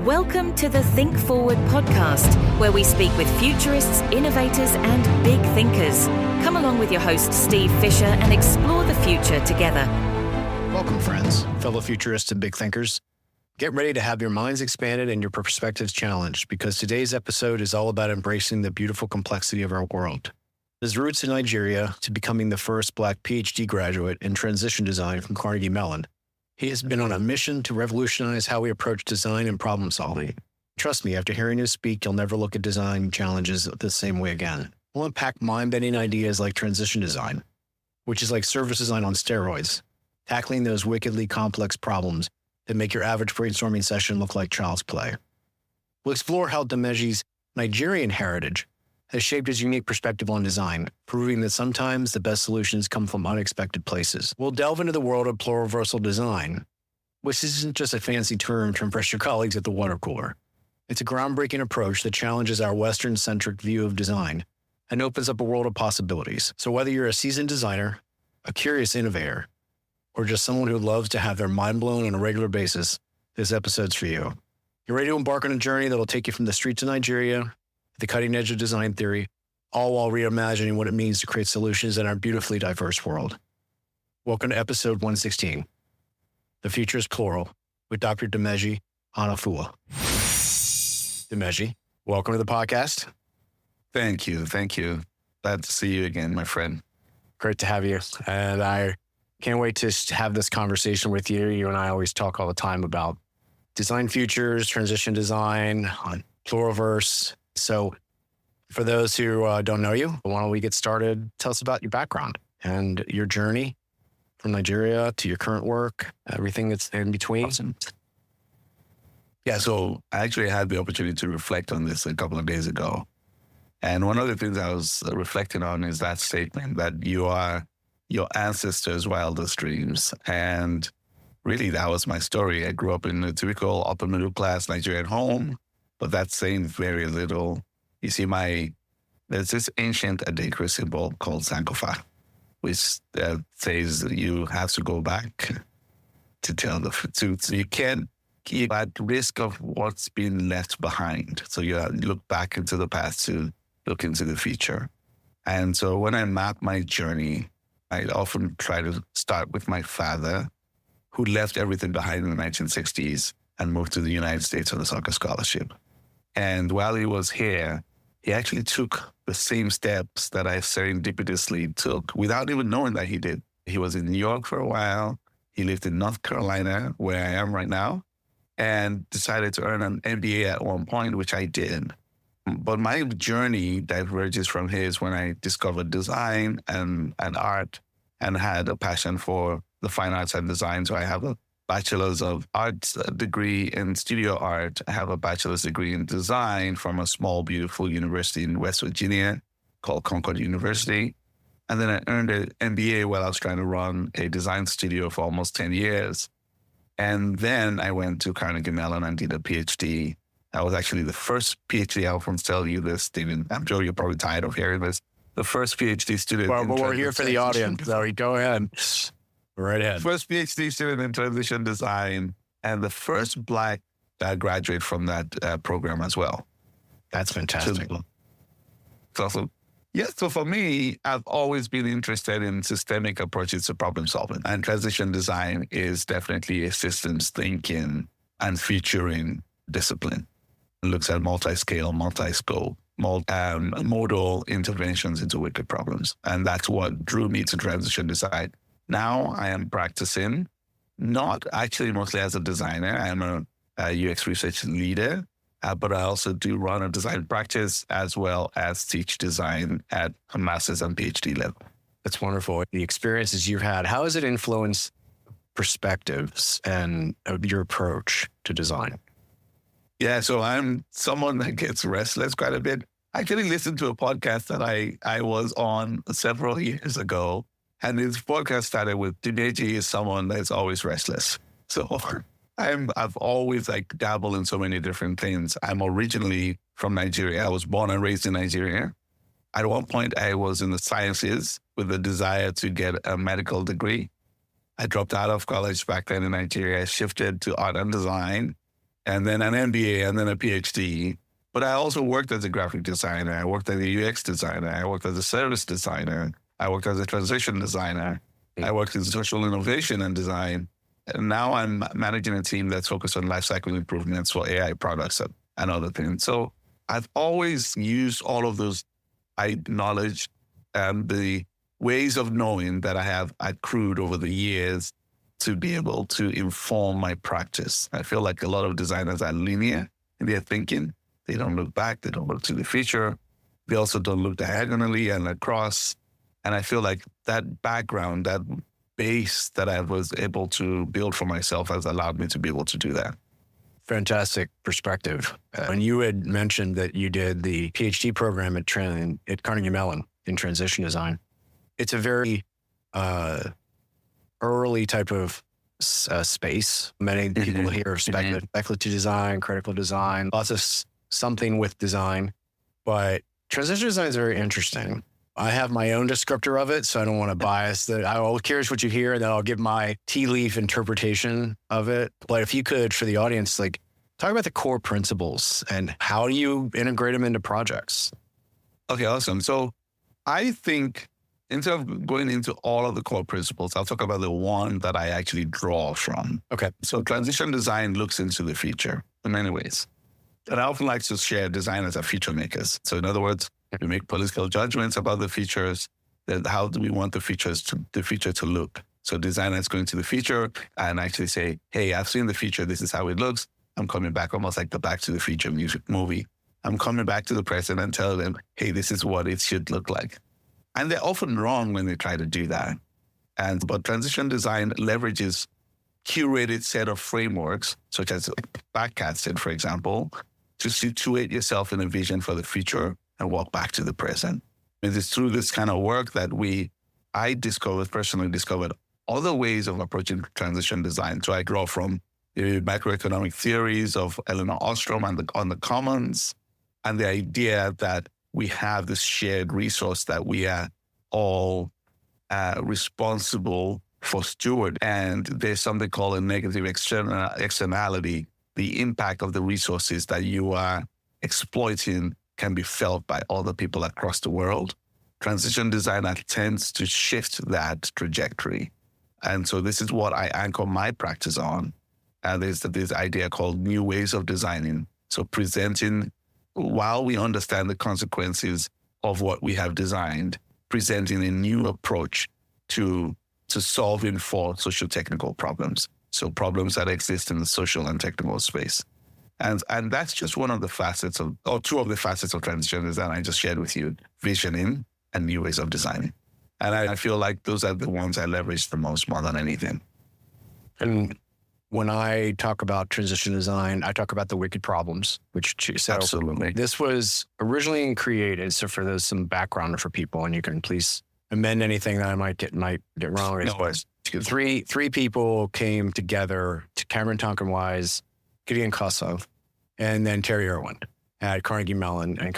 Welcome to the Think Forward podcast, where we speak with futurists, innovators, and big thinkers. Come along with your host, Steve Fisher, and explore the future together. Welcome, friends, fellow futurists and big thinkers. Get ready to have your minds expanded and your perspectives challenged, because today's episode is all about embracing the beautiful complexity of our world. His roots in Nigeria to becoming the first Black PhD graduate in transition design from Carnegie Mellon, he has been on a mission to revolutionize how we approach design and problem solving. Trust me, after hearing him speak, you'll never look at design challenges the same way again. We'll unpack mind-bending ideas like transition design, which is like service design on steroids, tackling those wickedly complex problems that make your average brainstorming session look like child's play. We'll explore how Dimeji's Nigerian heritage has shaped his unique perspective on design, proving that sometimes the best solutions come from unexpected places. We'll delve into the world of pluriversal design, which isn't just a fancy term to impress your colleagues at the water cooler. It's a groundbreaking approach that challenges our Western-centric view of design and opens up a world of possibilities. So whether you're a seasoned designer, a curious innovator, or just someone who loves to have their mind blown on a regular basis, this episode's for you. You're ready to embark on a journey that'll take you from the streets of Nigeria, the cutting edge of design theory, all while reimagining what it means to create solutions in our beautifully diverse world. Welcome to episode 116, The Future is Plural, with Dr. Dimeji Onafuwa. Dimeji, welcome to the podcast. Thank you. Glad to see you again, my friend. Great to have you. And I can't wait to have this conversation with you. You and I always talk all the time about design futures, transition design, on pluriverse. So for those who don't know you, why don't we get started? Tell us about your background and your journey from Nigeria to your current work, everything that's in between. Awesome. Yeah, so I actually had the opportunity to reflect on this a couple of days ago. And one of the things I was reflecting on is that statement that you are your ancestors' wildest dreams. And really, that was my story. I grew up in a typical upper middle class Nigerian home, but that's saying very little. You see, there's this ancient Adekra symbol called Sankofa, which says you have to go back to tell the truth. So you can't keep at risk of what's been left behind. So you look back into the past to look into the future. And so when I map my journey, I often try to start with my father, who left everything behind in the 1960s and moved to the United States on a soccer scholarship. And while he was here, he actually took the same steps that I serendipitously took without even knowing that he did. He was in New York for a while. He lived in North Carolina, where I am right now, and decided to earn an MBA at one point, which I did. But my journey diverges from his when I discovered design and art and had a passion for the fine arts and design. So I have a Bachelor's of Arts degree in studio art. I have a bachelor's degree in design from a small, beautiful university in West Virginia called Concord University. And then I earned an MBA while I was trying to run a design studio for almost 10 years. And then I went to Carnegie Mellon and did a PhD. I was actually the first PhD. I'll often tell you this, Stephen. I'm sure you're probably tired of hearing this. The first PhD student. Well, but we're here for the audience, so go ahead. Right ahead. First PhD student in transition design and the first Black graduate from that program as well. That's fantastic. So for me, I've always been interested in systemic approaches to problem solving. And transition design is definitely a systems thinking and featuring discipline. It looks at multi-scale, multi-scope, modal interventions into wicked problems. And that's what drew me to transition design. Now I am practicing, not actually mostly as a designer. I'm a UX research leader, but I also do run a design practice as well as teach design at a master's and PhD level. That's wonderful. The experiences you've had, how has it influenced perspectives and your approach to design? Yeah, so I'm someone that gets restless quite a bit. I actually listened to a podcast that I was on several years ago. And this podcast started with Dimeji is someone that's always restless. So I've always dabbled in so many different things. I'm originally from Nigeria. I was born and raised in Nigeria. At one point, I was in the sciences with a desire to get a medical degree. I dropped out of college back then in Nigeria, shifted to art and design, and then an MBA, and then a PhD. But I also worked as a graphic designer. I worked as a UX designer. I worked as a service designer. I worked as a transition designer. I worked in social innovation and design. And now I'm managing a team that's focused on lifecycle improvements for AI products and other things. So I've always used all of those knowledge and the ways of knowing that I have accrued over the years to be able to inform my practice. I feel like a lot of designers are linear in their thinking. They don't look back. They don't look to the future. They also don't look diagonally and across. And I feel like that background, that base that I was able to build for myself has allowed me to be able to do that. Fantastic perspective. When you had mentioned that you did the PhD program at Carnegie Mellon in transition design, it's a very early type of space. Many people here have speculative design, critical design, lots of something with design, but transition design is very interesting. I have my own descriptor of it, so I don't want to bias that. I'm curious what you hear, and then I'll give my tea leaf interpretation of it. But if you could, for the audience, like talk about the core principles and how do you integrate them into projects? Okay, awesome. So I think instead of going into all of the core principles, I'll talk about the one that I actually draw from. Okay. So transition design looks into the future in many ways. And I often like to share designers as future makers. So in other words, we make political judgments about the futures. Then how do we want the future to look? So designers go into the future and actually say, hey, I've seen the future. This is how it looks. I'm coming back, almost like the Back to the Future movie. I'm coming back to the present and tell them, hey, this is what it should look like. And they're often wrong when they try to do that. But transition design leverages curated set of frameworks, such as backcasting, for example, to situate yourself in a vision for the future and walk back to the present. It is through this kind of work that I personally discovered other ways of approaching transition design. So I draw from the macroeconomic theories of Elinor Ostrom on the commons, and the idea that we have this shared resource that we are all responsible for steward. And there's something called a negative externality. The impact of the resources that you are exploiting can be felt by other people across the world. Transition design tends to shift that trajectory. And so this is what I anchor my practice on. And there's this idea called new ways of designing. So presenting, while we understand the consequences of what we have designed, presenting a new approach to solving for socio-technical problems. So problems that exist in the social and technical space. And that's just one of the facets two of the facets of transition design I just shared with you, visioning and new ways of designing. And I feel like those are the ones I leverage the most more than anything. And when I talk about transition design, I talk about the wicked problems, Absolutely. This was originally created. So for those, some background for people, and you can please amend anything that I might get wrong. No worries. Three people came together to Cameron Tonkin-Wise, Gideon Kosov, and then Terry Irwin at Carnegie Mellon. And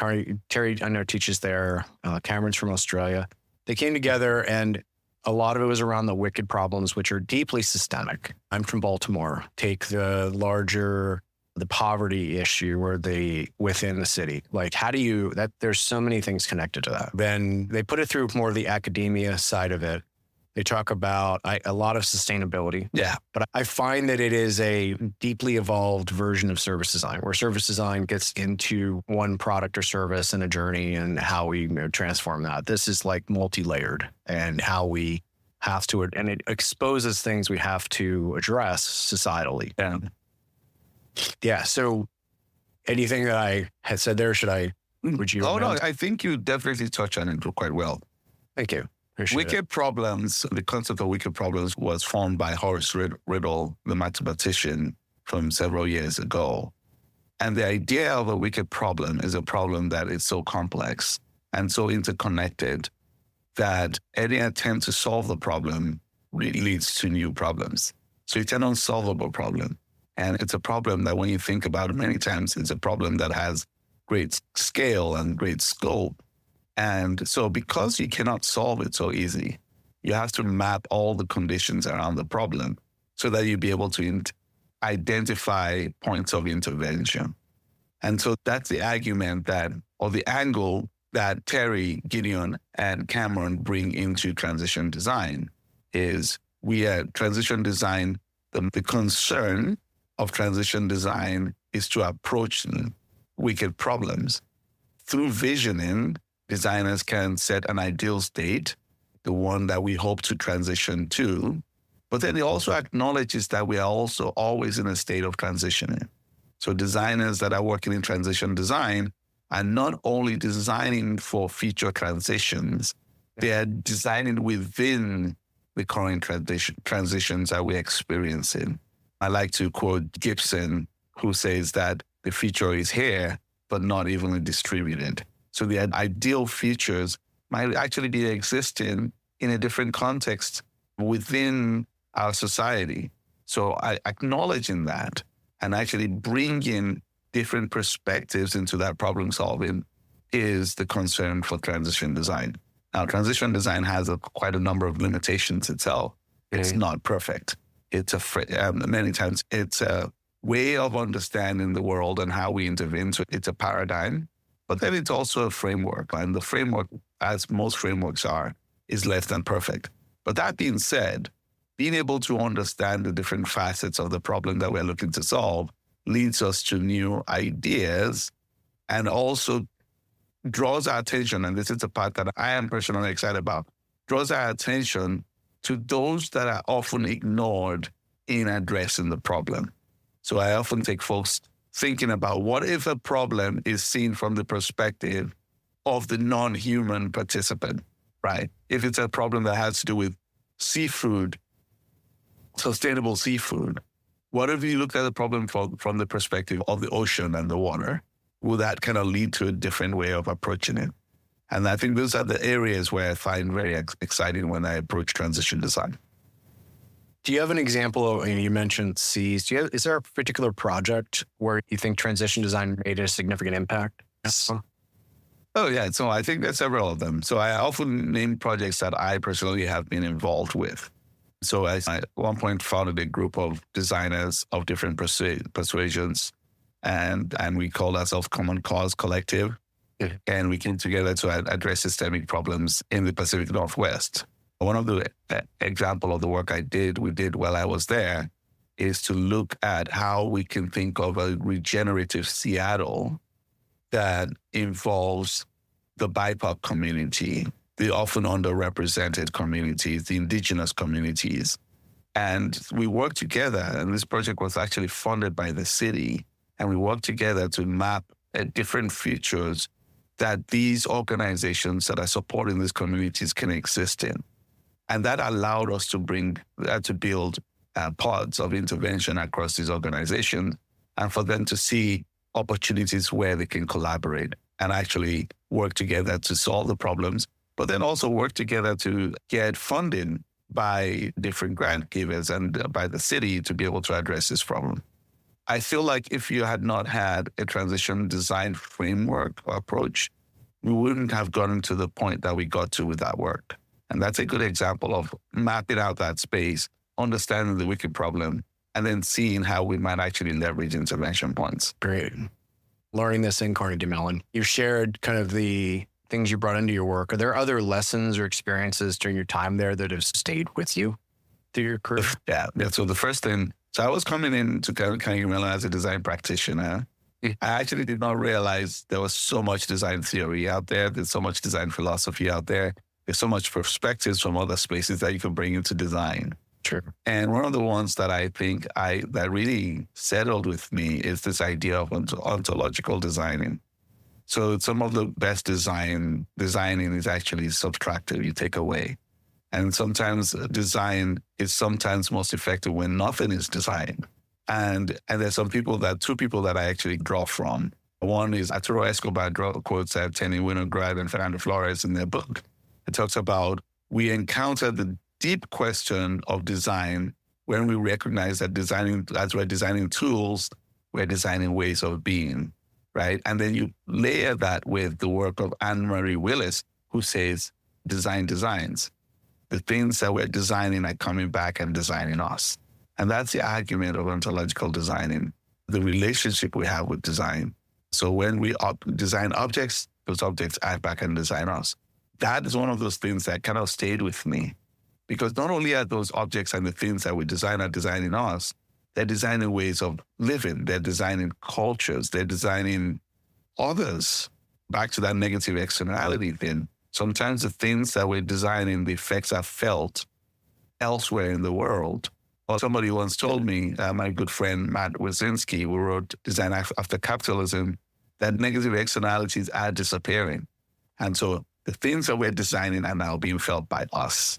Terry, I know, teaches there. Cameron's from Australia. They came together, and a lot of it was around the wicked problems, which are deeply systemic. I'm from Baltimore. Take the poverty issue within the city. Like, there's so many things connected to that. Then they put it through more of the academia side of it. They talk about a lot of sustainability. Yeah. But I find that it is a deeply evolved version of service design, where service design gets into one product or service and a journey and how we transform that. This is like multi-layered, and how we have to, and it exposes things we have to address societally. Yeah. So anything that I had said there, would you? Oh, no, I think you definitely touched on it quite well. Thank you. Wicked problems, the concept of wicked problems was formed by Horace Riddle, the mathematician, from several years ago. And the idea of a wicked problem is a problem that is so complex and so interconnected that any attempt to solve the problem really leads to new problems. So it's an unsolvable problem. And it's a problem that when you think about it many times, it's a problem that has great scale and great scope. And so because you cannot solve it so easy, you have to map all the conditions around the problem so that you'll be able to identify points of intervention. And so that's the argument or the angle that Terry, Gideon, and Cameron bring into transition design is transition design, the concern of transition design is to approach wicked problems. Through visioning, designers can set an ideal state, the one that we hope to transition to, but then it also acknowledges that we are also always in a state of transitioning. So designers that are working in transition design are not only designing for future transitions, they are designing within the current transitions that we're experiencing. I like to quote Gibson, who says that the future is here, but not evenly distributed. So the ideal futures might actually be existing in a different context within our society. So acknowledging that and actually bringing different perspectives into that problem solving is the concern for transition design. Now, transition design has quite a number of limitations itself. It's not perfect. It's many times it's a way of understanding the world and how we intervene. So it's a paradigm, but then it's also a framework. And the framework, as most frameworks are, is less than perfect. But that being said, being able to understand the different facets of the problem that we're looking to solve leads us to new ideas and also draws our attention, and this is the part that I am personally excited about, draws our attention to those that are often ignored in addressing the problem. So I often take folks thinking about what if a problem is seen from the perspective of the non-human participant, right? If it's a problem that has to do with seafood, sustainable seafood, what if you look at the problem from the perspective of the ocean and the water? Will that kind of lead to a different way of approaching it? And I think those are the areas where I find very exciting when I approach transition design. Do you have an example of, you mentioned seas, is there a particular project where you think transition design made a significant impact? Oh, yeah. So I think there's several of them. So I often name projects that I personally have been involved with. So I at one point founded a group of designers of different persuasions, and we called ourselves Common Cause Collective. Yeah. And we came together to address systemic problems in the Pacific Northwest. One of the example of the work we did while I was there is to look at how we can think of a regenerative Seattle that involves the BIPOC community, the often underrepresented communities, the indigenous communities. And we worked together, and this project was actually funded by the city. And we worked together to map different futures that these organizations that are supporting these communities can exist in. And that allowed us to build pods of intervention across these organizations and for them to see opportunities where they can collaborate and actually work together to solve the problems, but then also work together to get funding by different grant givers and by the city to be able to address this problem. I feel like if you had not had a transition design framework or approach, we wouldn't have gotten to the point that we got to with that work. And that's a good example of mapping out that space, understanding the wicked problem, and then seeing how we might actually leverage intervention points. Great. Learning this in Carnegie Mellon. You shared kind of the things you brought into your work. Are there other lessons or experiences during your time there that have stayed with you through your career? Yeah. So the first thing, I was coming into Carnegie Mellon as a design practitioner. I actually did not realize there was so much design theory out there. There's so much design philosophy out there. There's so much perspectives from other spaces that you can bring into design. Sure. And one of the ones that I think that really settled with me is this idea of ontological designing. So some of the best designing is actually subtractive, you take away. And sometimes design is sometimes most effective when nothing is designed. And there's two people that I actually draw from. One is Arturo Escobar quotes Tenny Winograd and Fernando Flores in their book. It talks about we encounter the deep question of design when we recognize that as we're designing tools, we're designing ways of being, right? And then you layer that with the work of Anne-Marie Willis, who says design designs. The things that we're designing are coming back and designing us. And that's the argument of ontological designing, the relationship we have with design. So when we design objects, those objects act back and design us. That is one of those things that kind of stayed with me, because not only are those objects and the things that we design are designing us, they're designing ways of living, they're designing cultures, they're designing others. Back to that negative externality thing. Sometimes the things that we're designing, the effects are felt elsewhere in the world. Or somebody once told me, my good friend Matt Wazinski, who wrote Design After Capitalism, that negative externalities are disappearing. And so the things that we're designing are now being felt by us.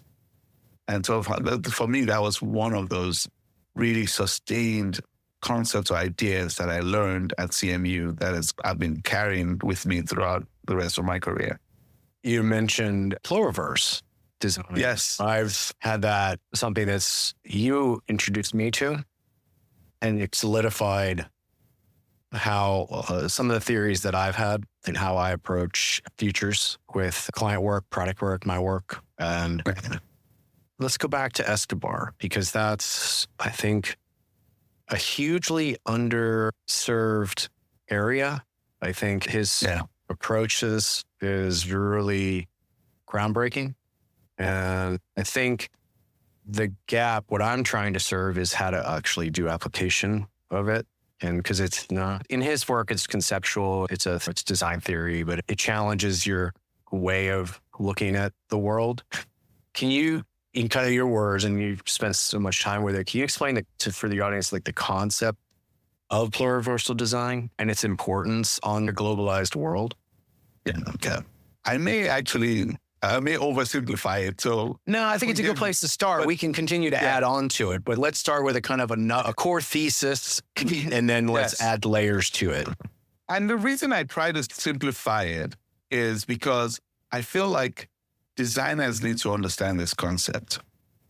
And so for me, that was one of those really sustained concepts or ideas that I learned at CMU that I've been carrying with me throughout the rest of my career. You mentioned pluriverse design. Yes. I've had that, something that's you introduced me to, and it solidified how some of the theories that I've had and how I approach futures with client work, product work, my work. And let's go back to Escobar, because that's, I think, a hugely underserved area. I think his approaches is really groundbreaking. And I think the gap, what I'm trying to serve is how to actually do application of it. And because it's not, in his work, it's conceptual, it's design theory, but it challenges your way of looking at the world. Can you, in kind of your words, and you've spent so much time with it, can you explain for the audience, like the concept of pluriversal design and its importance on the globalized world? Yeah, okay. I may oversimplify it. So no, I think it's a good place to start. But we can continue to add on to it, but let's start with a kind of a core thesis, and then let's add layers to it. And the reason I try to simplify it is because I feel like designers need to understand this concept.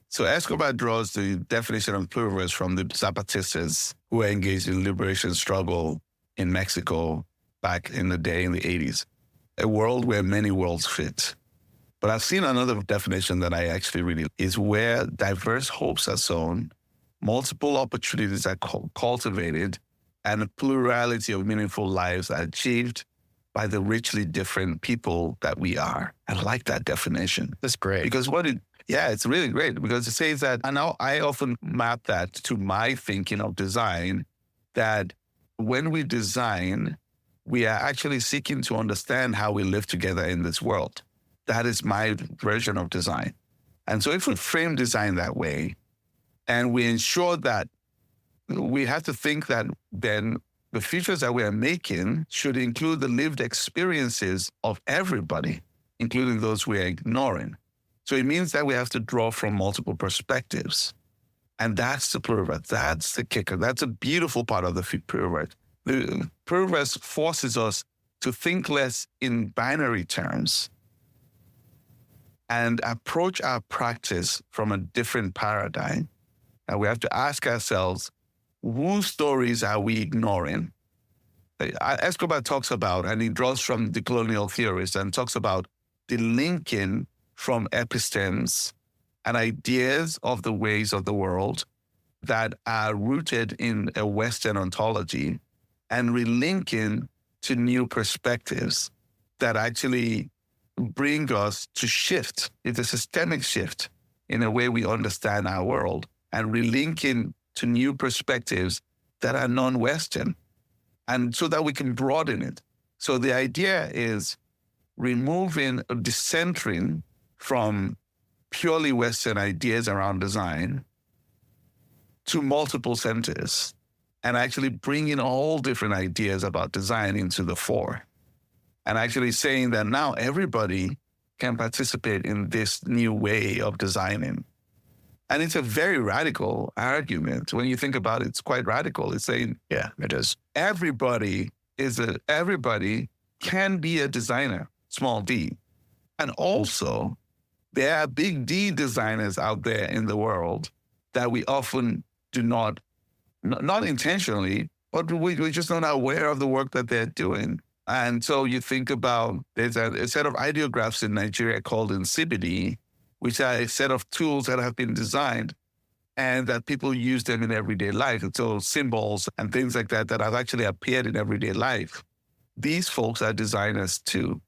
So Escobar draws the definition of pluriverse from the Zapatistas who were engaged in liberation struggle in Mexico back in the day in the 80s. A world where many worlds fit. But I've seen another definition that I actually really is where diverse hopes are sown, multiple opportunities are cultivated, and a plurality of meaningful lives are achieved by the richly different people that we are. I like that definition. That's great. Because it's really great, because it says that, and I often map that to my thinking of design, that when we design, we are actually seeking to understand how we live together in this world. That is my version of design. And so if we frame design that way, and we ensure that we have to think that then the futures that we are making should include the lived experiences of everybody, including those we are ignoring. So it means that we have to draw from multiple perspectives. And that's the pluriverse. That's the kicker. That's a beautiful part of the pluriverse. The pluriverse forces us to think less in binary terms and approach our practice from a different paradigm. And we have to ask ourselves, whose stories are we ignoring? Escobar talks about, and he draws from the colonial theorists and talks about the linking from epistemes and ideas of the ways of the world that are rooted in a Western ontology and relinking to new perspectives that actually bring us to shift. It's a systemic shift in the way we understand our world, and relinking to new perspectives that are non-Western, and so that we can broaden it. So the idea is removing, decentering from purely Western ideas around design to multiple centers, and actually bringing all different ideas about design into the fore. And actually saying that now everybody can participate in this new way of designing. And it's a very radical argument. When you think about it, it's quite radical. It's saying, yeah, it is. Everybody can be a designer, small d. And also, there are big D designers out there in the world that we often do not intentionally, but we're just not aware of the work that they're doing. And so you think about, there's a set of ideographs in Nigeria called Insibidi, which are a set of tools that have been designed and that people use them in everyday life. And so symbols and things like that have actually appeared in everyday life. These folks are designers too.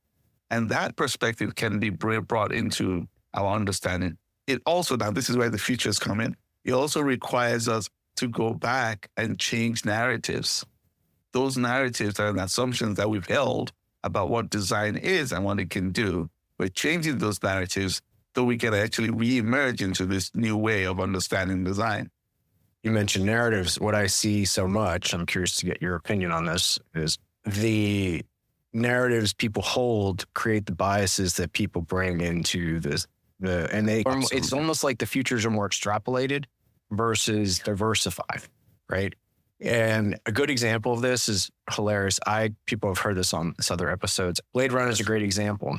And that perspective can be brought into our understanding. It also, now this is where the futures come in. It also requires us to go back and change narratives. Those narratives and assumptions that we've held about what design is and what it can do. We're changing those narratives so we can actually re-emerge into this new way of understanding design. You mentioned narratives. What I see so much, I'm curious to get your opinion on this, is the narratives people hold create the biases that people bring into this. It's almost like the futures are more extrapolated versus diversified, right? And a good example of this is hilarious. People have heard this on this other episodes. Blade Runner is a great example.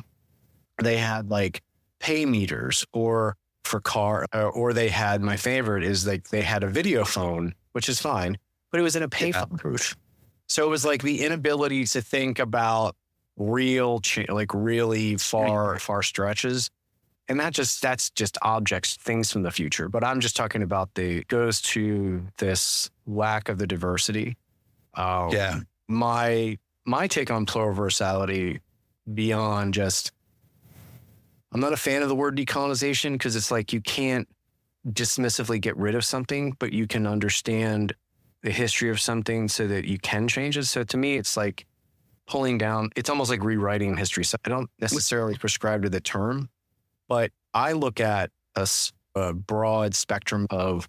They had like pay meters or for car, or they had, my favorite is like they had a video phone, which is fine, but it was in a payphone booth. So it was like the inability to think about like really far stretches. And that's just objects, things from the future. But I'm just talking about goes to this lack of the diversity. My take on pluriversality beyond just, I'm not a fan of the word decolonization because it's like you can't dismissively get rid of something, but you can understand the history of something so that you can change it. So to me, it's like pulling down, it's almost like rewriting history. So I don't necessarily prescribe to the term, but I look at a broad spectrum of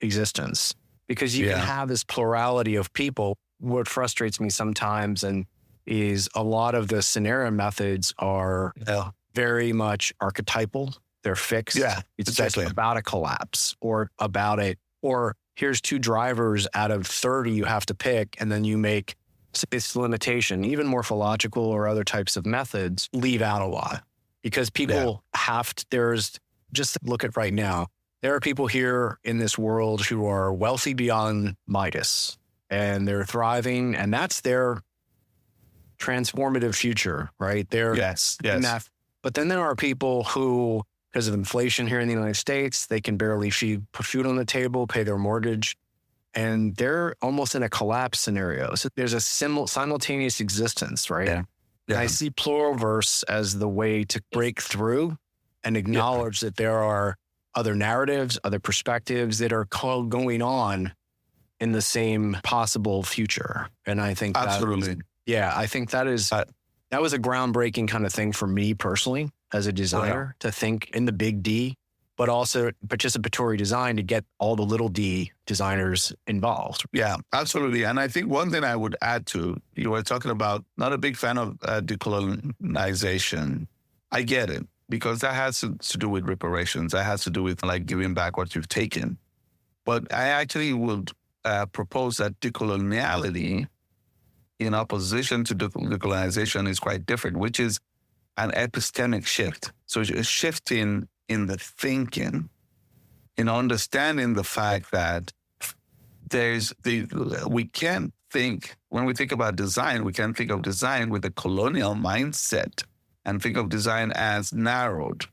existence because you can have this plurality of people. What frustrates me sometimes is a lot of the scenario methods are very much archetypal. They're fixed. Yeah, it's exactly about a collapse or here's 2 drivers out of 30 you have to pick, and then you make this limitation. Even morphological or other types of methods leave out a lot because people just look at right now. There are people here in this world who are wealthy beyond Midas and they're thriving, and that's their transformative future, right? Yes. But then there are people who, because of inflation here in the United States, they can barely put food on the table, pay their mortgage, and they're almost in a collapse scenario. So there's a simultaneous existence, right? Yeah. And I see pluriverse as the way to break through and acknowledge that there are other narratives, other perspectives that are going on in the same possible future. And I think absolutely. I think that was a groundbreaking kind of thing for me personally as a designer to think in the big D, but also participatory design to get all the little d designers involved. Yeah, absolutely. And I think one thing I would add to, you were talking about, not a big fan of decolonization. I get it, because that has to do with reparations. That has to do with like giving back what you've taken. But I actually would propose that decoloniality in opposition to decolonization is quite different, which is an epistemic shift. So it's a shift in the thinking, in understanding the fact that we can't think, when we think about design, we can't think of design with a colonial mindset and think of design as narrowed.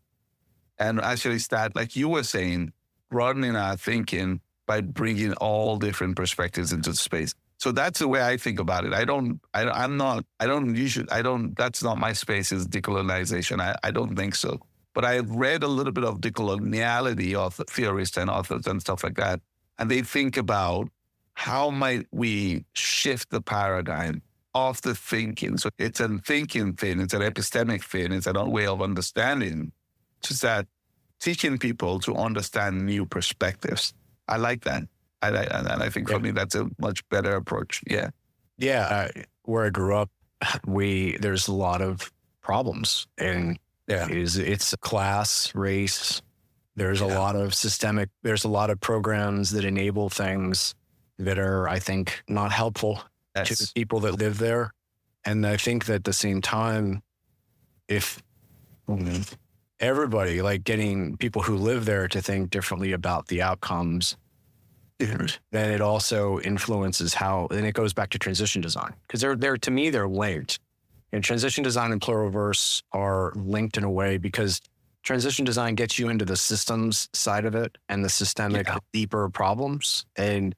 And actually start, like you were saying, broadening our thinking by bringing all different perspectives into space. So that's the way I think about it. That's not my space, is decolonization. I don't think so. But I read a little bit of decoloniality of theorists and authors and stuff like that. And they think about how might we shift the paradigm of the thinking. So it's a thinking thing. It's an epistemic thing. It's another way of understanding. Just that teaching people to understand new perspectives. I like that. And I think for me, that's a much better approach. Yeah. Yeah. Where I grew up, there's a lot of problems, and it's class, race. There's a lot of there's a lot of programs that enable things that are, I think, not helpful to the people that live there. And I think that at the same time, if everybody, like getting people who live there to think differently about the outcomes, then it also influences then it goes back to transition design. Because to me, they're linked. And transition design and pluriverse are linked in a way because transition design gets you into the systems side of it and the systemic deeper problems and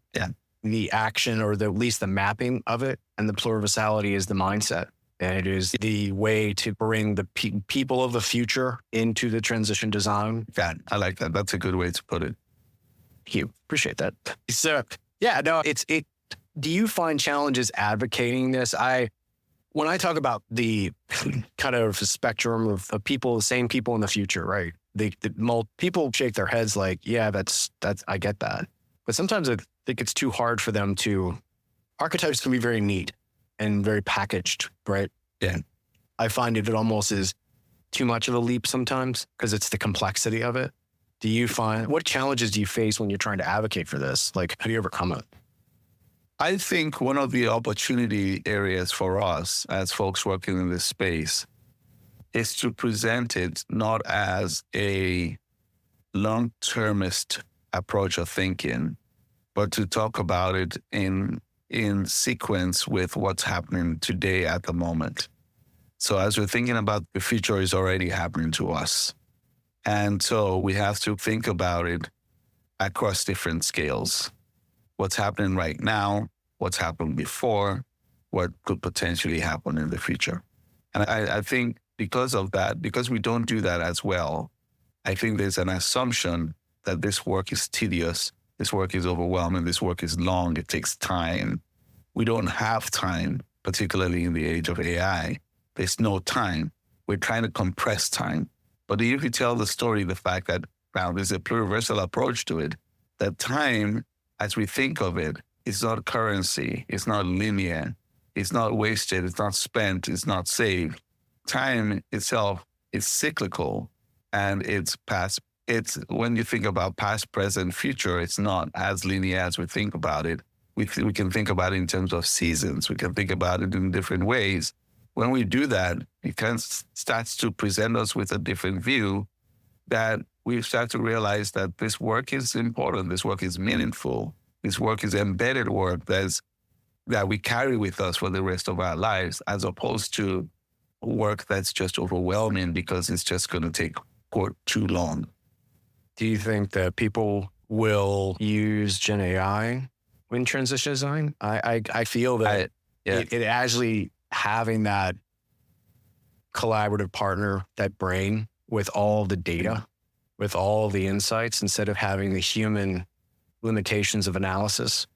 the action or at least the mapping of it. And the pluriversality is the mindset. And it is the way to bring the people of the future into the transition design. Yeah, I like that. That's a good way to put it. Thank you. Appreciate that. So do you find challenges advocating this? When I talk about the kind of spectrum of people, the same people in the future, right? People shake their heads like, yeah, that's, I get that. But sometimes I think it's too hard for them archetypes can be very neat and very packaged, right? Yeah. I find it almost is too much of a leap sometimes because it's the complexity of it. What challenges do you face when you're trying to advocate for this? Like, how do you overcome it? I think one of the opportunity areas for us as folks working in this space is to present it not as a long-termist approach of thinking, but to talk about it in sequence with what's happening today at the moment. So as we're thinking about the future is already happening to us. And so we have to think about it across different scales. What's happening right now, what's happened before, what could potentially happen in the future. And I think because of that, because we don't do that as well, I think there's an assumption that this work is tedious, this work is overwhelming, this work is long, it takes time. We don't have time, particularly in the age of AI. There's no time. We're trying to compress time. But if you tell the story, the fact that now there's a pluriversal approach to it, that time, as we think of it, is not currency, it's not linear, it's not wasted, it's not spent, it's not saved. Time itself is cyclical and it's past. It's when you think about past, present, future, it's not as linear as we think about it. We can think about it in terms of seasons. We can think about it in different ways. When we do that, it kind of starts to present us with a different view that we start to realize that this work is important. This work is meaningful. This work is embedded work that we carry with us for the rest of our lives, as opposed to work that's just overwhelming because it's just going to take too long. Do you think that people will use Gen AI in transition design? I feel that it actually having that collaborative partner, that brain with all the data, with all the insights, instead of having the human limitations of analysis,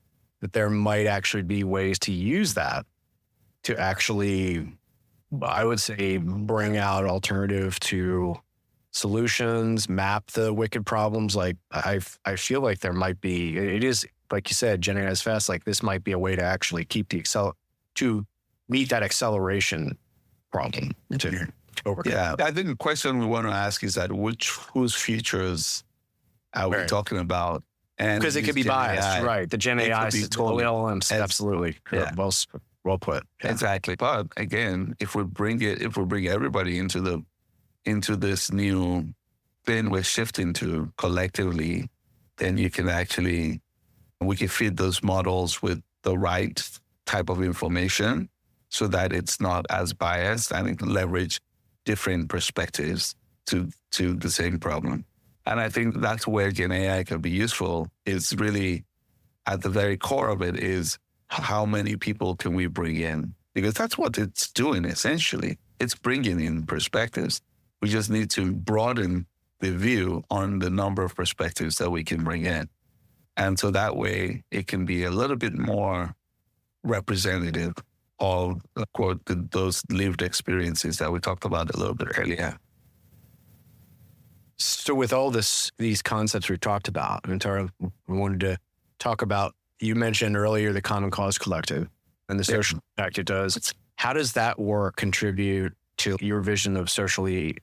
that there might actually be ways to use that to actually, I would say, bring out alternative to solutions, map the wicked problems. Like I feel like there might be, it is, like you said, Gen AI is fast. Like this might be a way to actually keep to meet that acceleration problem. To overcome. Yeah, I think the question we want to ask is that whose futures are we talking about? And because it could be biased, right? The Gen AI is totally LLMs. Absolutely. Yeah. Well put. Yeah. Exactly. But again, if we bring everybody into this new thing we're shifting to collectively, then we can feed those models with the right type of information so that it's not as biased and it can leverage different perspectives to the same problem. And I think that's where Gen AI can be useful. Is really at the very core of it is how many people can we bring in? Because that's what it's doing essentially. It's bringing in perspectives. We just need to broaden the view on the number of perspectives that we can bring in. And so that way it can be a little bit more representative of, quote, those lived experiences that we talked about a little bit earlier. So with all these concepts we talked about, we wanted to talk about, you mentioned earlier the Common Cause Collective and the social impact it does. How does that work contribute to your vision of socially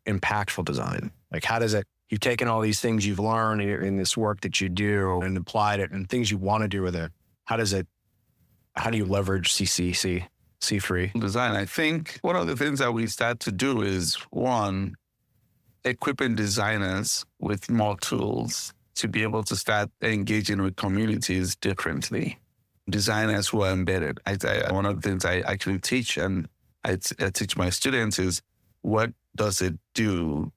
impactful design? Like how does it, you've taken all these things you've learned in this work that you do and applied it and things you want to do with it. How do you leverage C3 design? I think one of the things that we start to do is, one, equipping designers with more tools to be able to start engaging with communities differently. Designers who are embedded. One of the things I actually teach and I teach my students is, what does it do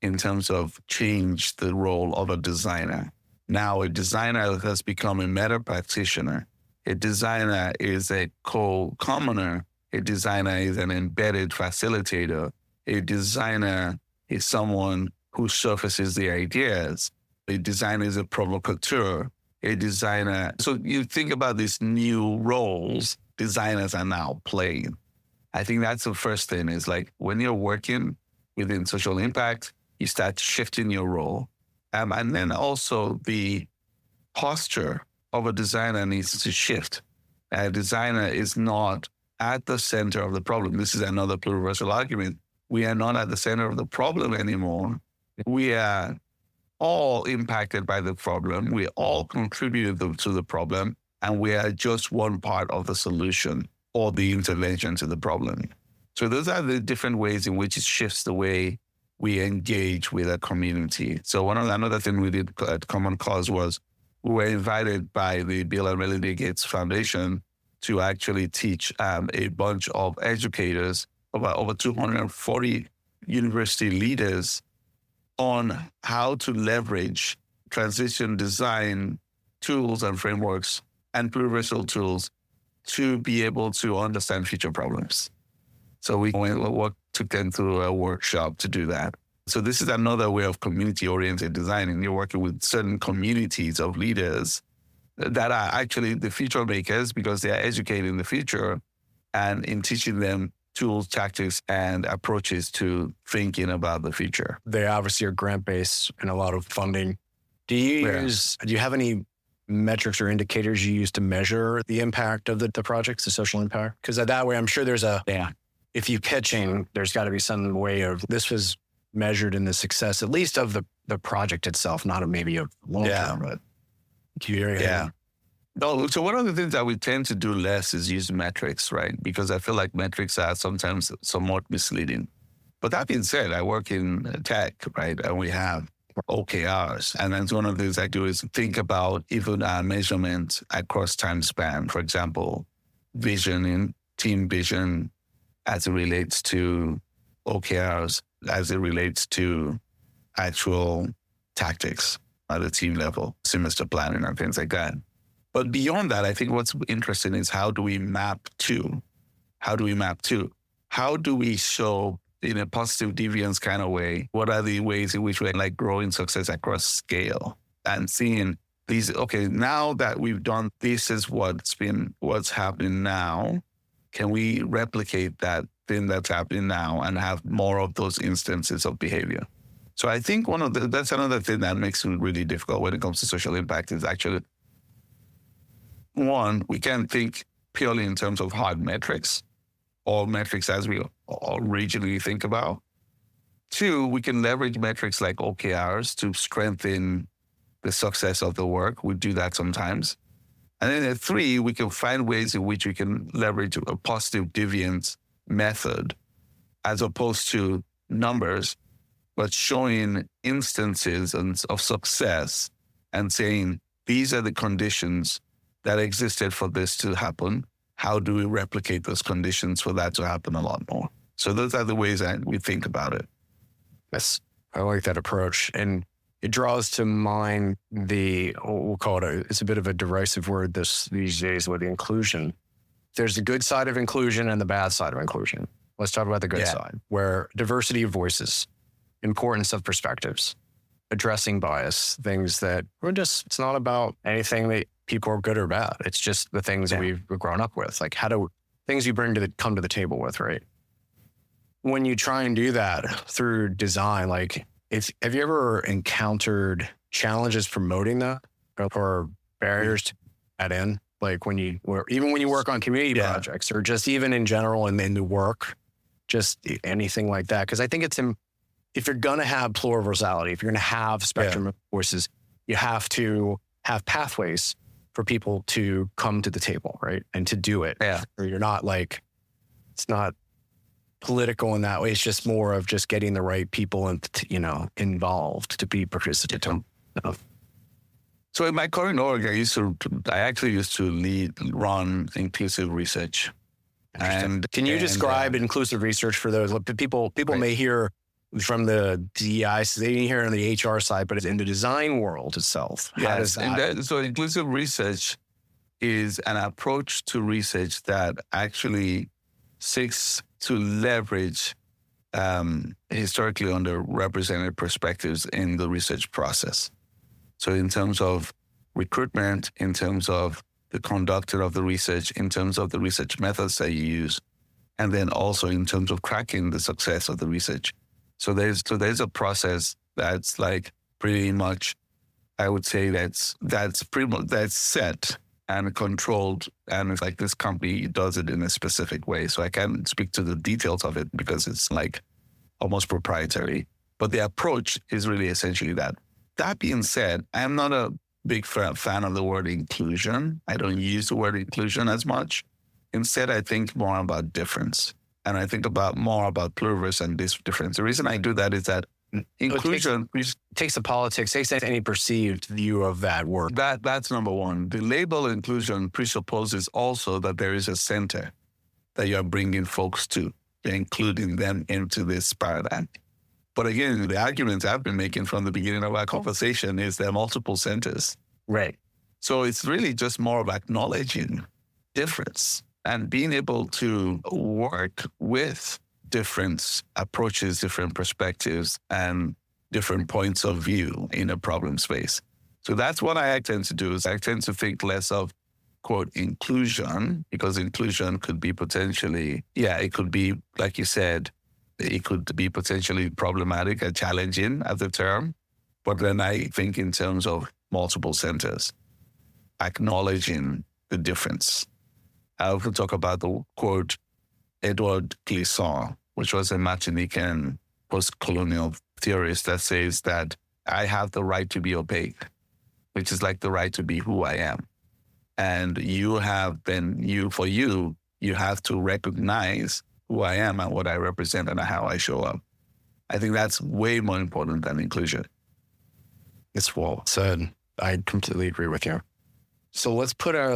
in terms of change the role of a designer. Now, a designer has become a meta practitioner. A designer is a co-commoner. A designer is an embedded facilitator. A designer is someone who surfaces the ideas. A designer is a provocateur. A designer. So you think about these new roles designers are now playing. I think that's the first thing is like when you're working within social impact, you start shifting your role. And then also the posture of a designer needs to shift. A designer is not at the center of the problem. This is another pluriversal argument. We are not at the center of the problem anymore. We are all impacted by the problem. We all contributed to the problem, and we are just one part of the solution or the intervention to the problem. So those are the different ways in which it shifts the way we engage with a community. So another thing we did at Common Cause was we were invited by the Bill and Melinda Gates Foundation to actually teach a bunch of educators, over 240 university leaders, on how to leverage transition design tools and frameworks and pluriversal tools to be able to understand future problems. So we took them through a workshop to do that. So this is another way of community-oriented design, and you're working with certain communities of leaders that are actually the future makers because they are educating the future and in teaching them tools, tactics, and approaches to thinking about the future. They obviously are grant-based and a lot of funding. Do you have any metrics or indicators you use to measure the impact of the projects, the social impact? Because that way, I'm sure there's if you pitching, there's got to be some way of this was measured in the success, at least of the project itself, not maybe a long term, but No, so one of the things that we tend to do less is use metrics, right? Because I feel like metrics are sometimes somewhat misleading. But that being said, I work in tech, right? And we have OKRs. And then one of the things I do is think about even our measurement across time span. For example, vision, team vision as it relates to OKRs, as it relates to actual tactics at a team level, semester planning and things like that. But beyond that, I think what's interesting is how do we map to? How do we show in a positive deviance kind of way, what are the ways in which we're like growing success across scale and seeing these, okay, now that we've done, this is what's happening now. Can we replicate that thing that's happening now and have more of those instances of behavior? So I think that's another thing that makes it really difficult when it comes to social impact is actually, one, we can't think purely in terms of hard metrics or metrics as we originally think about. Two, we can leverage metrics like OKRs to strengthen the success of the work. We do that sometimes. And then three, we can find ways in which we can leverage a positive deviance method as opposed to numbers, but showing instances of success and saying, these are the conditions that existed for this to happen. How do we replicate those conditions for that to happen a lot more? So those are the ways that we think about it. Yes, I like that approach. And it draws to mind we'll call it, it's a bit of a derisive word these days with inclusion. There's the good side of inclusion and the bad side of inclusion. Let's talk about the good side, where diversity of voices, importance of perspectives, addressing bias, things that it's not about anything that people are good or bad. It's just the things that we've grown up with. Like things you come to the table with, right? When you try and do that through design, like have you ever encountered challenges promoting that or barriers to that in? Like when you work on community projects or just even in general in the work, just anything like that. Because I think if you're going to have pluriversality, if you're going to have spectrum of voices, you have to have pathways for people to come to the table, right? And to do it. Yeah. Or you're not it's not political in that way. It's just more of just getting the right people involved to be participative. So in my current org, I actually used to run inclusive research. And can you describe inclusive research for those people may hear from the DI, so they didn't hear it on the HR side, but it's in the design world itself. How does that? So inclusive research is an approach to research that actually seeks to leverage historically underrepresented perspectives in the research process. So in terms of recruitment, in terms of the conductor of the research, in terms of the research methods that you use, and then also in terms of cracking the success of the research. So there's a process that's like pretty much, I would say that's set and controlled, and it's like this company does it in a specific way. So I can't speak to the details of it because it's like almost proprietary. But the approach is really essentially that. That being said, I'm not a big fan of the word inclusion. I don't use the word inclusion as much. Instead, I think more about difference. And I think more about pluriverse and this difference. The reason I do that is that inclusion takes the politics, takes any perceived view of that word. That's number one. The label inclusion presupposes also that there is a center that you're bringing folks to. You're including them into this paradigm. But again, the arguments I've been making from the beginning of our conversation is there are multiple centers. Right. So it's really just more of acknowledging difference and being able to work with different approaches, different perspectives, and different points of view in a problem space. So that's what I tend to do. Is I tend to think less of, quote, inclusion, because inclusion could be potentially, it could be, like you said, it could be potentially problematic and challenging as a term. But then I think in terms of multiple centers, acknowledging the difference. I often talk about the quote, Edward Glissant, which was a Martinican post-colonial theorist that says that I have the right to be opaque, which is like the right to be who I am. And you have to recognize who I am and what I represent and how I show up. I think that's way more important than inclusion. It's well said. I completely agree with you. So let's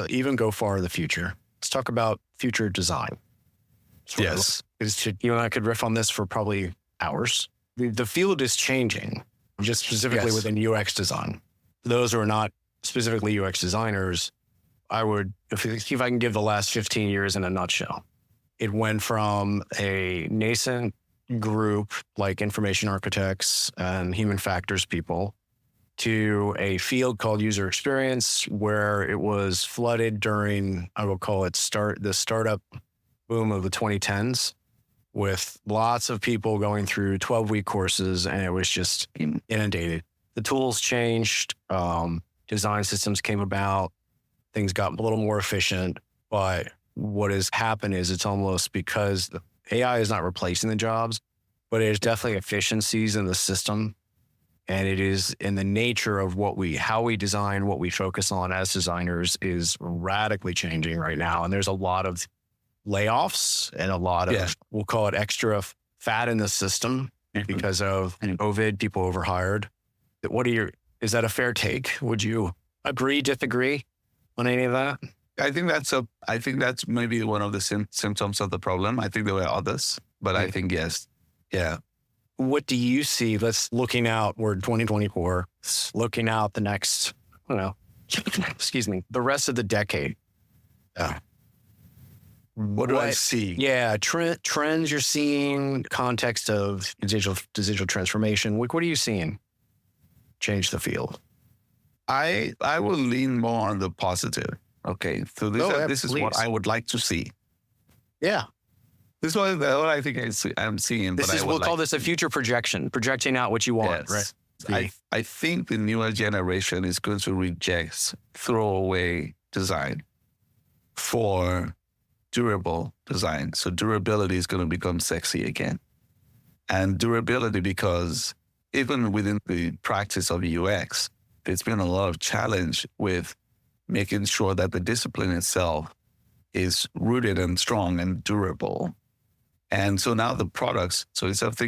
even go far in the future. Let's talk about future design. Yes. You and I could riff on this for probably hours. The field is changing, just specifically within UX design. Those who are not specifically UX designers, I would, if I can give the last 15 years in a nutshell, it went from a nascent group like information architects and human factors people to a field called user experience, where it was flooded during, I will call it the startup boom of the 2010s, with lots of people going through 12-week courses, and it was just inundated. The tools changed, design systems came about, things got a little more efficient, but what has happened is it's almost because AI is not replacing the jobs, but there's definitely efficiencies in the system. And it is in the nature of how we design, what we focus on as designers is radically changing right now. And there's a lot of layoffs and a lot of, we'll call it extra fat in the system because of COVID, people overhired. Is that a fair take? Would you agree, disagree on any of that? I think that's maybe one of the symptoms of the problem. I think there were others, but I think yes. Yeah. What do you see? Looking out, we're 2024, looking out the next, the rest of the decade. What do I see? Yeah, trends you're seeing, context of digital transformation. What are you seeing change the field? I will lean more on the positive. Okay, so this is what I would like to see. Yeah. This is what I think I'm seeing. We'll call this a future projection, projecting out what you want, right? I think the newer generation is going to reject throwaway design for durable design. So durability is going to become sexy again. And durability, because even within the practice of UX, there's been a lot of challenge with making sure that the discipline itself is rooted and strong and durable. And so now the products, so instead of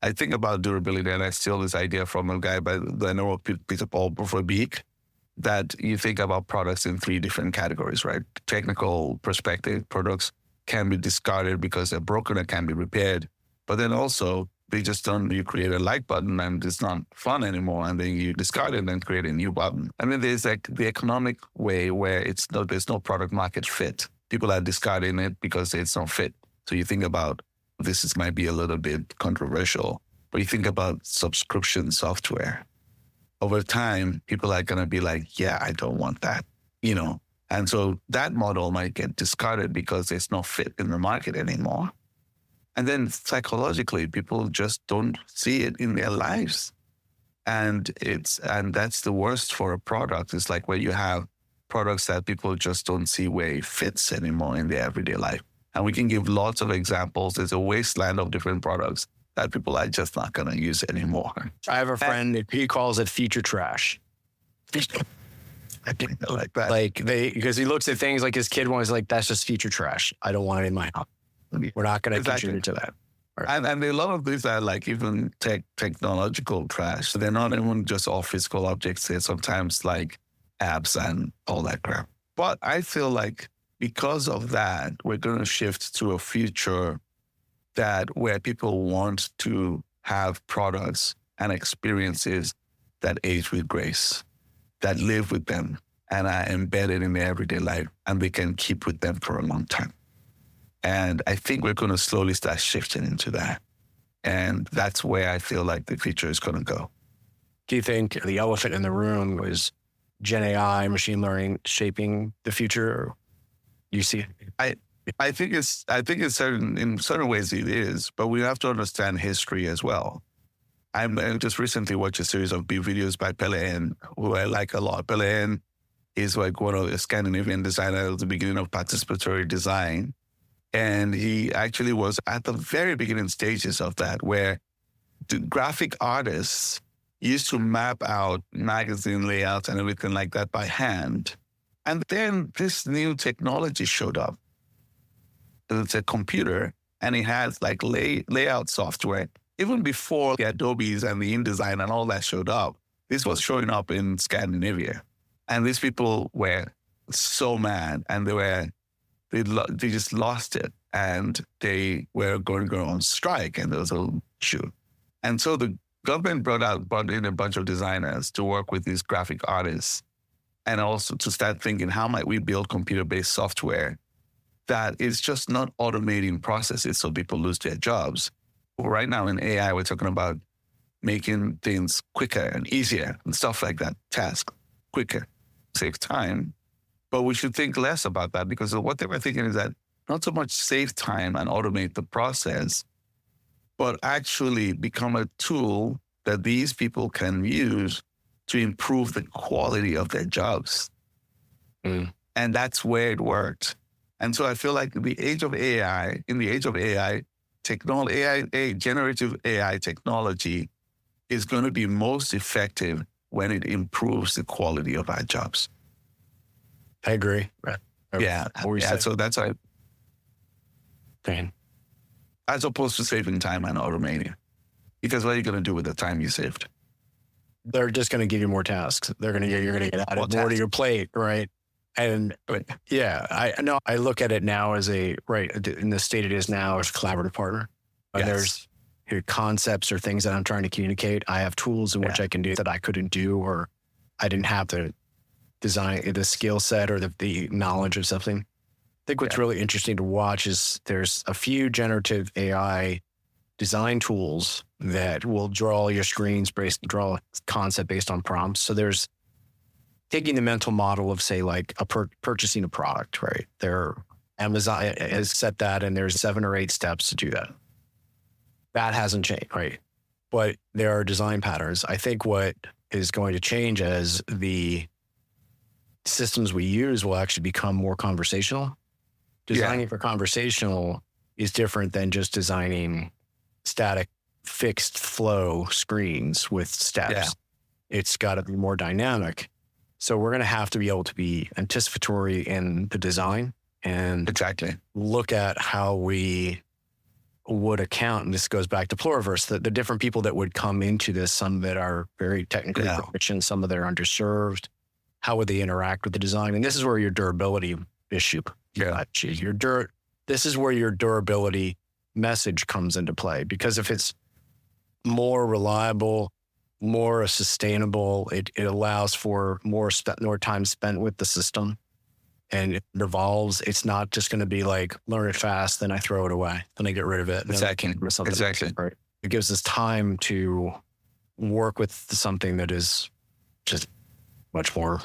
I think about durability, and I steal this idea from a guy by the name of Peter Paul Beek, that you think about products in 3 different categories, right? Technical perspective, products can be discarded because they're broken and can be repaired. But then also They just don't, you create a like button and it's not fun anymore. And then you discard it and create a new button. And then there's like the economic way where there's no product market fit. People are discarding it because it's not fit. So you think about, might be a little bit controversial, but you think about subscription software. Over time, people are going to be like, yeah, I don't want that, And so that model might get discarded because it's not fit in the market anymore. And then psychologically, people just don't see it in their lives. And that's the worst for a product. It's like where you have products that people just don't see where it fits anymore in their everyday life. And we can give lots of examples. There's a wasteland of different products that people are just not going to use anymore. I have a friend, he calls it future trash. I didn't know like that. Because he looks at things like his kid was like, that's just future trash. I don't want it in my house. We're not going to contribute to that. Right. And a lot of these are like even technological trash. So they're not even just all physical objects. They're sometimes like apps and all that crap. But I feel like because of that, we're going to shift to a future where people want to have products and experiences that age with grace, that live with them and are embedded in their everyday life, and they can keep with them for a long time. And I think we're going to slowly start shifting into that. And that's where I feel like the future is going to go. Do you think the elephant in the room was Gen AI, machine learning shaping the future? You see it? I think in certain ways it is, but we have to understand history as well. I just recently watched a series of videos by Pluralism, who I like a lot. Pluralism is like one of the Scandinavian designers at the beginning of participatory design. And he actually was at the very beginning stages of that, where the graphic artists used to map out magazine layouts and everything like that by hand. And then this new technology showed up. It's a computer, and it has like layout software. Even before the Adobes and the InDesign and all that showed up, this was showing up in Scandinavia. And these people were so mad, and they just lost it, and they were going to go on strike, and there was a issue. And so the government brought in a bunch of designers to work with these graphic artists, and also to start thinking, how might we build computer-based software that is just not automating processes so people lose their jobs. Right now in AI, we're talking about making things quicker and easier and stuff like that, tasks quicker, save time. But we should think less about that, because what they were thinking is that not so much save time and automate the process, but actually become a tool that these people can use to improve the quality of their jobs. And that's where it worked. And so I feel like in the age of AI, generative AI technology is going to be most effective when it improves the quality of our jobs. I agree. Yeah. So that's why. As opposed to saving time and automating. Because what are you going to do with the time you saved? They're just going to give you more tasks. You're going to get added more to your plate, right? And yeah, I look at it now as in the state it is now as a collaborative partner. And there's concepts or things that I'm trying to communicate. I have tools in which I can do that I couldn't do, or I didn't have the design, the skill set or the knowledge of something. I think what's really interesting to watch is there's a few generative AI design tools that will draw your screens draw a concept based on prompts. So there's taking the mental model of, say, like purchasing a product, right? Amazon has set that, and there's 7 or 8 steps to do that. That hasn't changed, right? But there are design patterns. I think what is going to change as the systems we use will actually become more conversational. Designing for conversational is different than just designing static, fixed flow screens with steps. Yeah. It's got to be more dynamic. So we're going to have to be able to be anticipatory in the design and look at how we would account. And this goes back to pluriverse, the different people that would come into this, some that are very technically proficient, some of that are underserved. How would they interact with the design? And this is where your durability issue. This is where your durability message comes into play, because if it's more reliable, more sustainable. It allows for more time spent with the system, and it evolves. It's not just going to be like learn it fast, then I throw it away, then I get rid of it. Exactly. Right. It gives us time to work with something that is just much more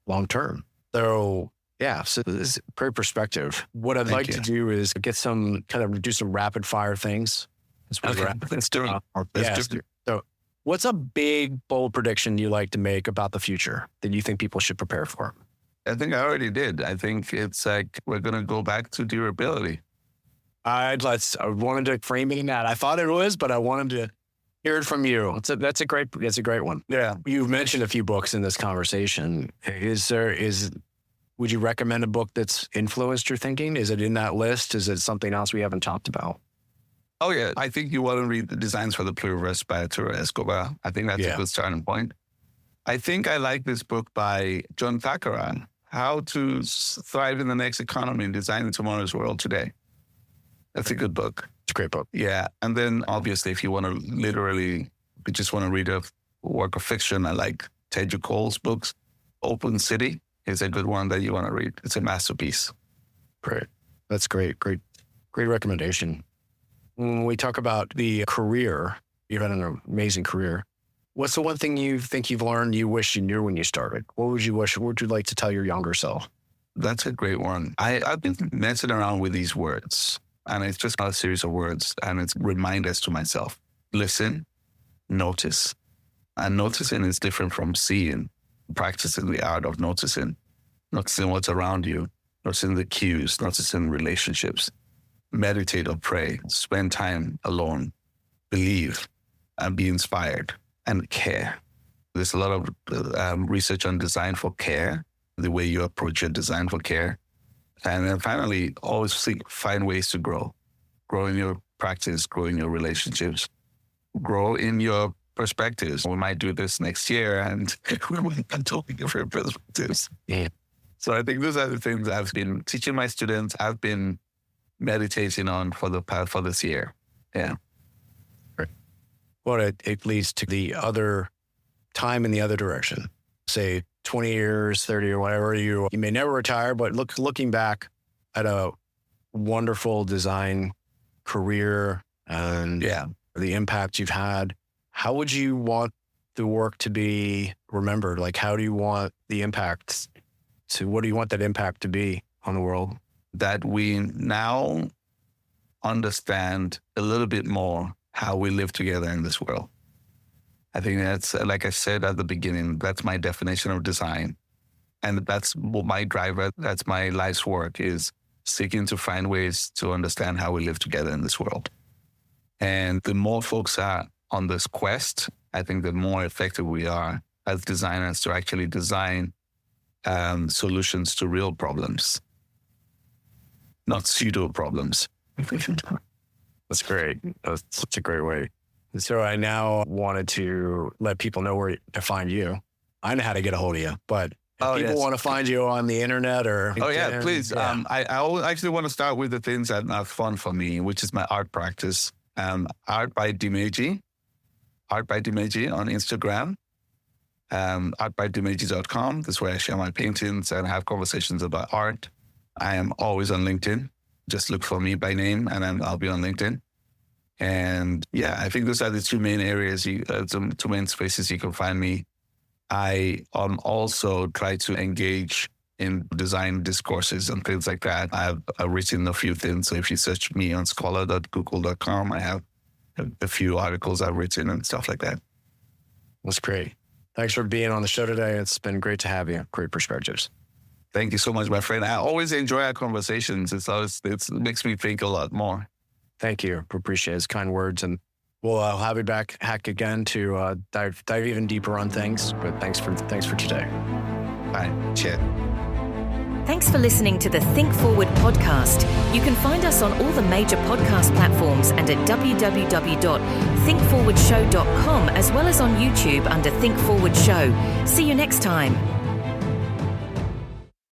long term. So yeah, so this is great perspective. What I'd like to do is do some rapid fire things. Let's do it. So what's a big, bold prediction you like to make about the future that you think people should prepare for? I think I already did. I think it's like we're going to go back to durability. I wanted to frame it in that. I thought it was, but I wanted to hear it from you. That's a great one. Yeah. You've mentioned a few books in this conversation. Would you recommend a book that's influenced your thinking? Is it in that list? Is it something else we haven't talked about? Oh, yeah. I think you want to read The Designs for the Pluriverse by Arturo Escobar. I think that's a good starting point. I think I like this book by John Thackeray, How to Thrive in the Next Economy and Designing Tomorrow's World Today. That's a good book. It's a great book. Yeah. And then obviously, if you want to just want to read a work of fiction, I like Teju Cole's books. Open City is a good one that you want to read. It's a masterpiece. Great. That's great. Great recommendation. When we talk about the career, you've had an amazing career. What's the one thing you think you've learned you wish you knew when you started? What would you like to tell your younger self? That's a great one. I've been messing around with these words, and it's just a series of words, and it's reminders to myself. Listen, notice. And noticing is different from seeing. Practicing the art of noticing what's around you, noticing the cues, noticing relationships. Meditate or pray, spend time alone, believe, and be inspired, and care. There's a lot of research on design for care, the way you approach your design for care. And then finally, always find ways to grow in your practice, grow in your relationships, grow in your perspectives. We might do this next year and we might have totally different perspectives. Yeah. So I think those are the things I've been teaching my students. I've been meditating on for this year. Yeah. Right. Well, it leads to the other time in the other direction. Say 20 years, 30 or whatever, you may never retire, but looking back at a wonderful design career and the impact you've had, how would you want the work to be remembered? Like, how do you want the impact what do you want that impact to be on the world? That we now understand a little bit more how we live together in this world. I think that's, like I said at the beginning, that's my definition of design. And that's my driver, that's my life's work, is seeking to find ways to understand how we live together in this world. And the more folks are on this quest, I think the more effective we are as designers to actually design solutions to real problems, not pseudo problems. That's great. That's such a great way. So I now wanted to let people know where to find you. I know how to get a hold of you, but if people want to find you on the internet or... Oh, yeah, please. Yeah. I actually want to start with the things that are fun for me, which is my art practice. Art by Dimeji on Instagram. Artbydimeji.com. That's where I share my paintings and have conversations about art. I am always on LinkedIn. Just look for me by name and then I'll be on LinkedIn. And yeah, I think those are the two main areas, two main spaces you can find me. I also try to engage in design discourses and things like that. I've written a few things. So if you search me on scholar.google.com, I have a few articles I've written and stuff like that. That's great. Thanks for being on the show today. It's been great to have you. Great perspectives. Thank you so much, my friend. I always enjoy our conversations. It makes me think a lot more. Thank you. Appreciate his kind words. And we'll have you back again to dive even deeper on things. But thanks for today. Bye. Cheers. Thanks for listening to the Think Forward podcast. You can find us on all the major podcast platforms and at www.thinkforwardshow.com, as well as on YouTube under Think Forward Show. See you next time.